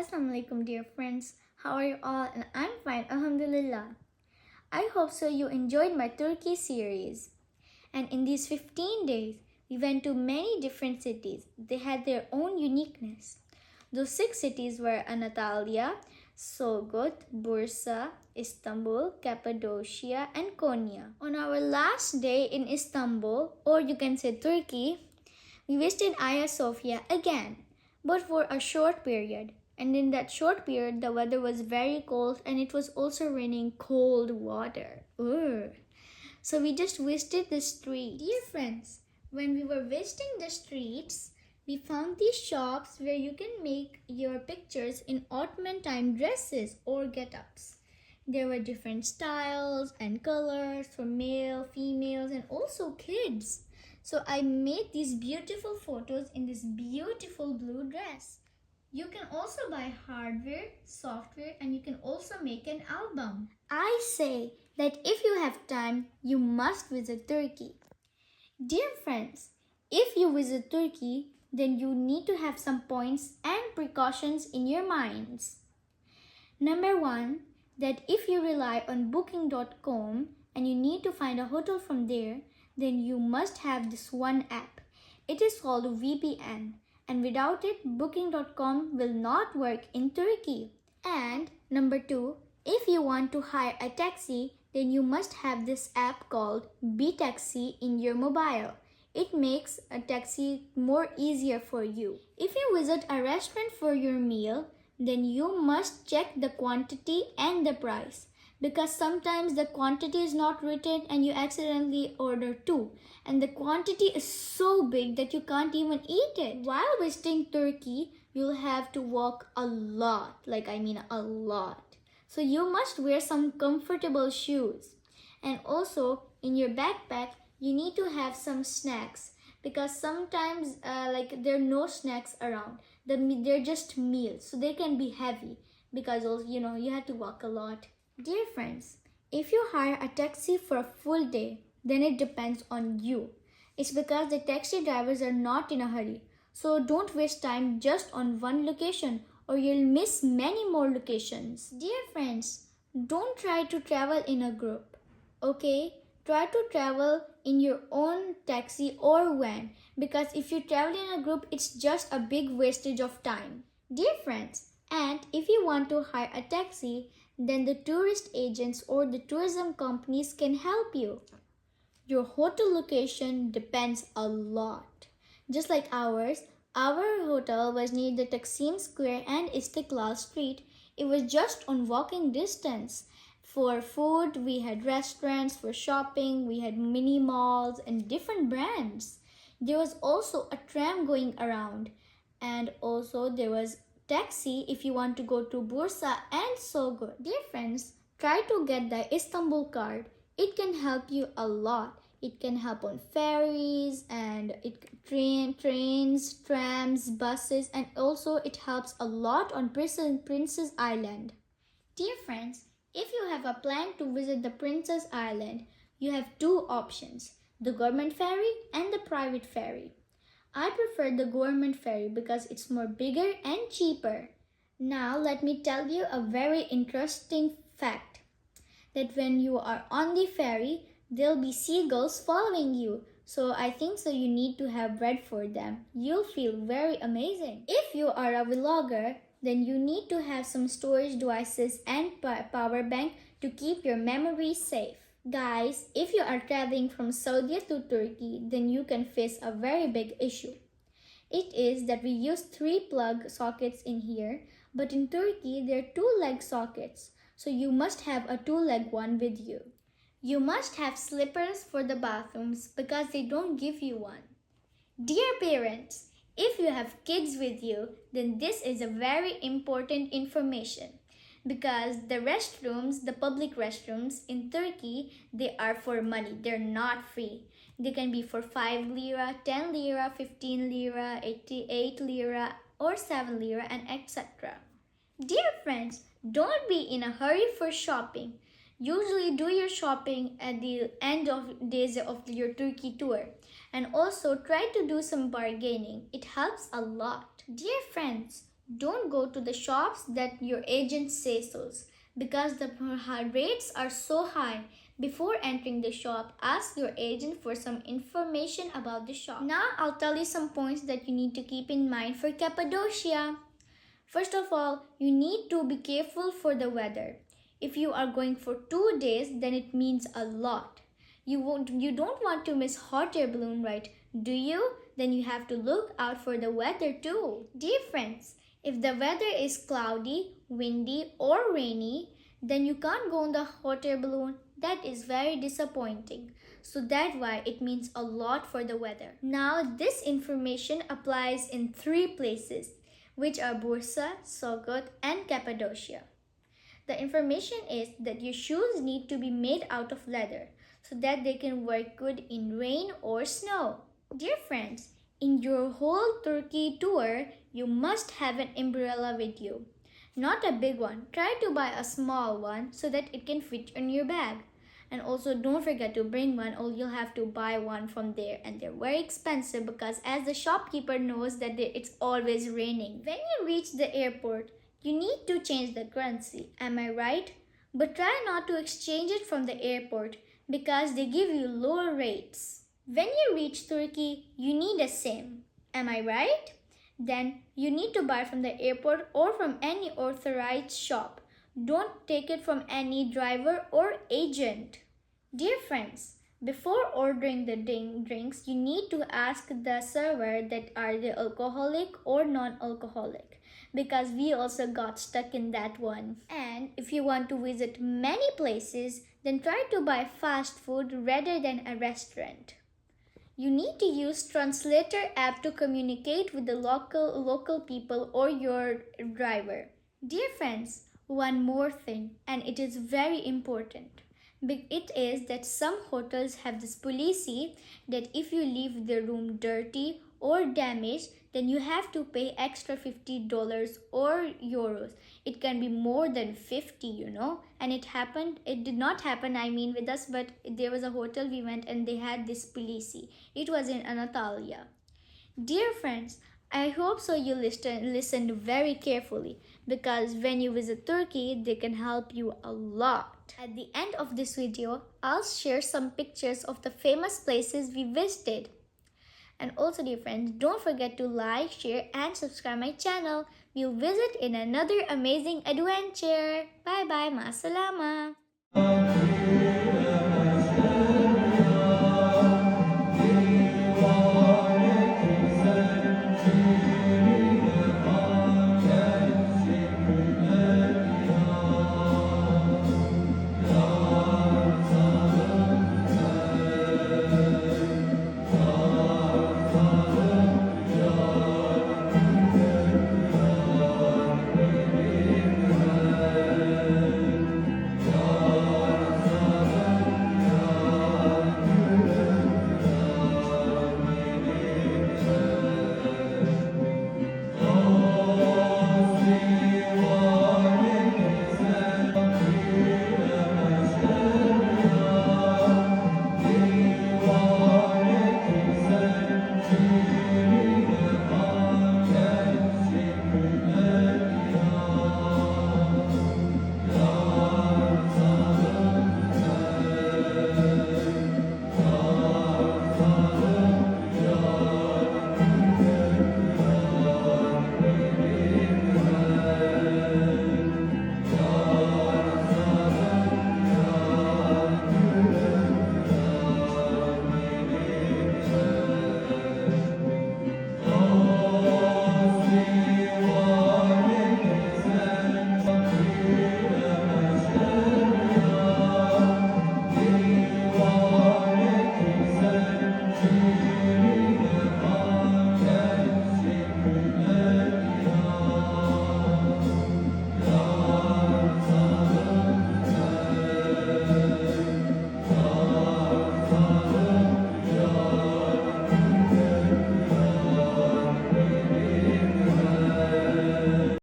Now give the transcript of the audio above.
Assalamualaikum dear friends. How are you all? And I'm fine, Alhamdulillah. I hope so you enjoyed my Turkey series. And in these 15 days, we went to many different cities. They had their own uniqueness. Those 6 cities were Antalya, Sogut, Bursa, Istanbul, Cappadocia, and Konya. On our last day in Istanbul, or you can say Turkey, we visited Hagia Sophia again, but for a short period. And in that short period, the weather was very cold and it was also raining cold water. Ugh. So we just visited the street. Dear friends, when we were visiting the streets, we found these shops where you can make your pictures in Ottoman time dresses or get-ups. There were different styles and colors for male, females, and also kids. So I made these beautiful photos in this beautiful blue dress. You can also buy hardware, software, and you can also make an album. I say that if you have time, you must visit Turkey. Dear friends, if you visit Turkey, then you need to have some points and precautions in your minds. Number 1, that if you rely on booking.com and you need to find a hotel from there, then you must have this one app. It is called VPN, and without it, booking.com will not work in Turkey. And number 2, if you want to hire a taxi, then you must have this app called B-Taxi in your mobile. It makes a taxi more easier for you. If you visit a restaurant for your meal, then you must check the quantity and the price, because sometimes the quantity is not written and you accidentally order 2 and the quantity is so big that you can't even eat it. While visiting Turkey, you'll have to walk a lot, a lot. So you must wear some comfortable shoes. And also in your backpack, you need to have some snacks, because sometimes there are no snacks around. They're just meals, so they can be heavy because also, you have to walk a lot. Dear friends, if you hire a taxi for a full day, then it depends on you. It's because the taxi drivers are not in a hurry. So don't waste time just on one location or you'll miss many more locations. Dear friends, don't try to travel in a group, okay? Try to travel in your own taxi or van, because if you travel in a group, it's just a big wastage of time. Dear friends, and if you want to hire a taxi, then the tourist agents or the tourism companies can help you. Your hotel location depends a lot. Just like ours, our hotel was near the Taksim Square and Istiklal Street. It was just on walking distance. For food, we had restaurants. For shopping, we had mini malls and different brands. There was also a tram going around, and also there was taxi if you want to go to Bursa and Sogut. Dear friends, try to get the Istanbul card. It can help you a lot. It can help on ferries and trains, trams, buses, and also it helps a lot on Princess Island. Dear friends, if you have a plan to visit the Princess Island, you have 2 options, the government ferry and the private ferry. I prefer the government ferry because it's more bigger and cheaper. Now let me tell you a very interesting fact, that when you are on the ferry, there'll be seagulls following you. So I think so you need to have bread for them. You'll feel very amazing. If you are a vlogger, then you need to have some storage devices and power bank to keep your memories safe. Guys, if you are traveling from Saudi to Turkey, then you can face a very big issue. It is that we use 3 plug sockets in here, but in Turkey there are 2 leg sockets. So you must have a 2 leg one with you. You must have slippers for the bathrooms because they don't give you one. Dear parents, if you have kids with you, then this is a very important information, because the restrooms, the public restrooms in Turkey, they are for money. They're not free. They can be for 5 lira, 10 lira, 15 lira, 88 lira, or 7 lira, and etc. Dear friends, don't be in a hurry for shopping. Usually do your shopping at the end of days of your Turkey tour. And also try to do some bargaining. It helps a lot. Dear friends, Don't go to the shops that your agent says so, because the rates are so high. Before entering the shop, ask your agent for some information about the shop. Now I'll tell you some points that you need to keep in mind for Cappadocia. First of all, you need to be careful for the weather. If you are going for 2 days, then it means a lot. You don't want to miss hot air balloon, right? Do you? Then you have to look out for the weather too. Dear friends, if the weather is cloudy, windy or rainy, then you can't go on the hot air balloon. That is very disappointing. So that's why it means a lot for the weather. Now this information applies in 3 places, which are Bursa, Sogod and Cappadocia. The information is that your shoes need to be made out of leather so that they can work good in rain or snow. Dear friends, in your whole Turkey tour, you must have an umbrella with you. Not a big one. Try to buy a small one so that it can fit in your bag. And also don't forget to bring one or you'll have to buy one from there, and they're very expensive because as the shopkeeper knows that it's always raining. When you reach the airport, you need to change the currency. Am I right? But try not to exchange it from the airport because they give you lower rates. When you reach Turkey, you need a SIM. Am I right? Then you need to buy from the airport or from any authorized shop. Don't take it from any driver or agent. Dear friends, before ordering the drinks, you need to ask the server that are they alcoholic or non-alcoholic, because we also got stuck in that one. And if you want to visit many places, then try to buy fast food rather than a restaurant. You need to use translator app to communicate with the local people or your driver. Dear friends, one more thing, and it is very important. It is that some hotels have this policy that if you leave the room dirty or damaged, then you have to pay extra $50 or euros. It can be more than 50, and it did not happen with us, but there was a hotel we went and they had this policy. It was in Anatolia. Dear friends, I hope so you listened very carefully, because when you visit Turkey, they can help you a lot. At the end of this video, I'll share some pictures of the famous places we visited. And also, dear friends, don't forget to like, share and subscribe my channel. We'll visit in another amazing adventure. Bye bye, ma salama.